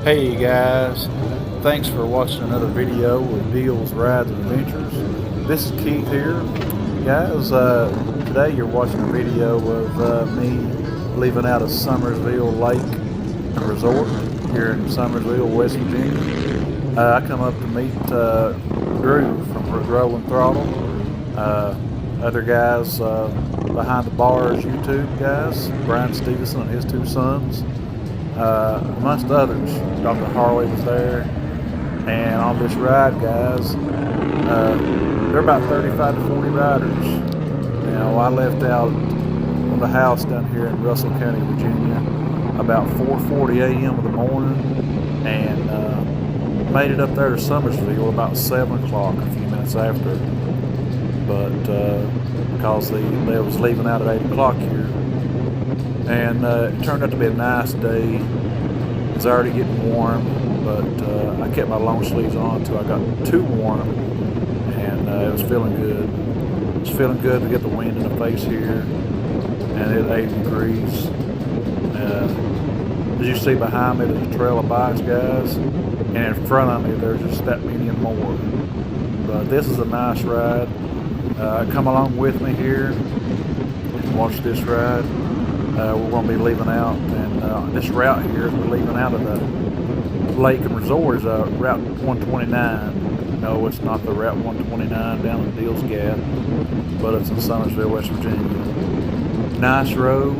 Hey guys, thanks for watching another video of Deals, Rides, and Adventures. This is Keith here. Guys, today you're watching a video of me leaving out of Summersville Lake and Resort here in Summersville, West Virginia. I come up to meet Drew from Rolling Throttle. Other guys behind the bars, YouTube guys, Brian Stevenson and his two sons. Amongst others, Dr. Harley was there, and on this ride, guys, there are about 35 to 40 riders. Now, I left out of the house down here in Russell County, Virginia, about 4:40 a.m. in the morning, and made it up there to Summersville about 7 o'clock, a few minutes after. But because they was leaving out at 8 o'clock here. And it turned out to be a nice day. It's already getting warm, but I kept my long sleeves on until I got too warm, and it was feeling good. It was feeling good to get the wind in the face here, and it's 80 degrees. As you see behind me, there's a trail of bikes, guys, and in front of me, there's just that many and more. But this is a nice ride. Come along with me here and watch this ride. We're going to be leaving out, and this route here, we're leaving out of the Lake and Resort, is Route 129. No, it's not the Route 129 down in Deals Gap, but it's in Summersville, West Virginia. Nice road.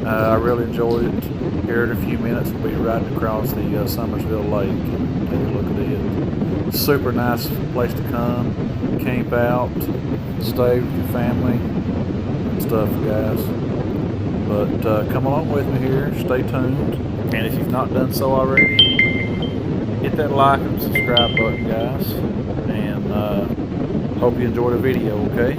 I really enjoyed it. Here in a few minutes, we'll be riding across the Summersville Lake and take a look at it. Super nice place to come, camp out, stay with your family and stuff, guys. But come along with me here, stay tuned, and if you've not done so already, hit that like and subscribe button, guys, and hope you enjoy the video, okay?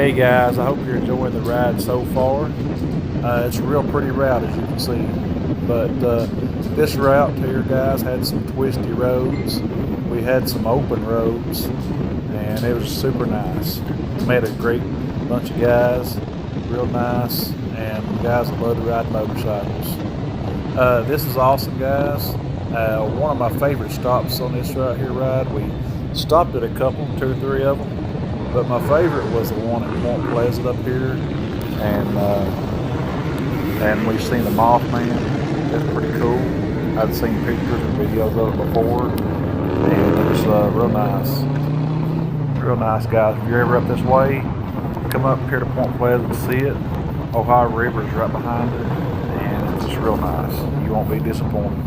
Hey guys, I hope you're enjoying the ride so far. It's a real pretty route as you can see. But this route here, guys, had some twisty roads. We had some open roads, and it was super nice. Met a great bunch of guys, real nice, and guys that love to ride motorcycles. This is awesome, guys. One of my favorite stops on this right here ride. We stopped at a couple, 2 or 3 of them. But my favorite was the one at Piont Pleasant up here, and we've seen the Mothman. It's pretty cool. I've seen pictures and videos of it before, and it's real nice. Real nice, guys. If you're ever up this way, come up here to Piont Pleasant and see it. Ohio River is right behind it, and it's just real nice. You won't be disappointed.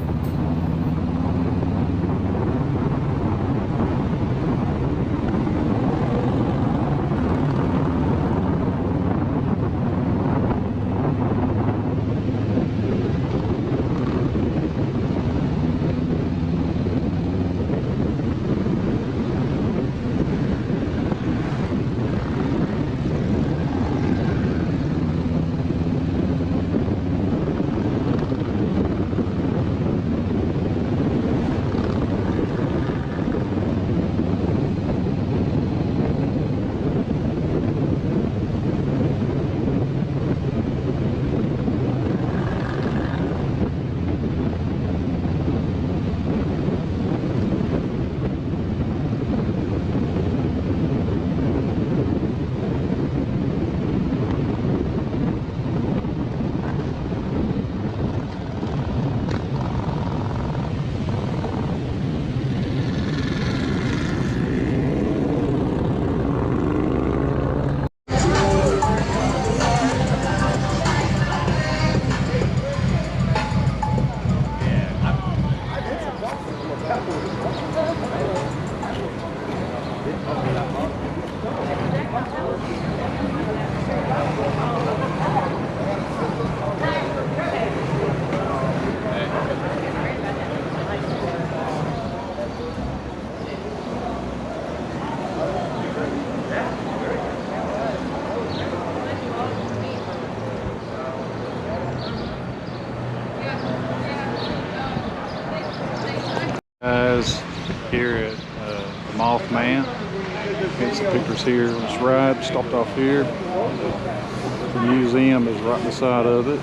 Guys, here at the Mothman. Get some pictures here on this ride. Stopped off here. The museum is right beside of it.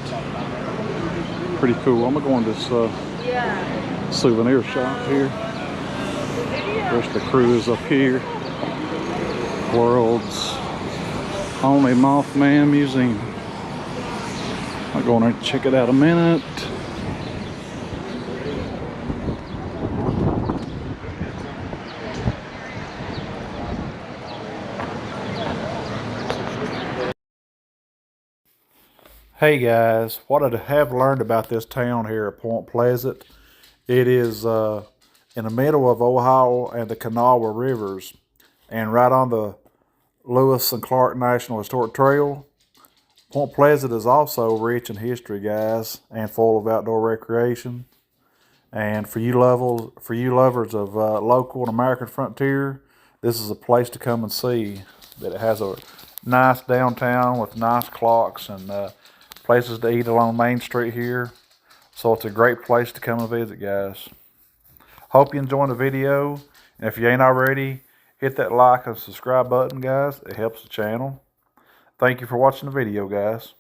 Pretty cool. I'm gonna go in this souvenir shop here. There's the cruise up here. World's only Mothman museum. I'll go in there and check it out a minute. Hey guys, what I have learned about this town here at Piont Pleasant, it is in the middle of Ohio and the Kanawha rivers, and right on the Lewis and Clark National Historic Trail. Piont Pleasant is also rich in history, guys, and full of outdoor recreation. And for you lovers of local and American frontier, this is a place to come and see. That it has a nice downtown with nice clocks and places to eat along Main Street here. So it's a great place to come and visit, guys. Hope you enjoyed the video. And if you ain't already, hit that like and subscribe button, guys. It helps the channel. Thank you for watching the video, guys.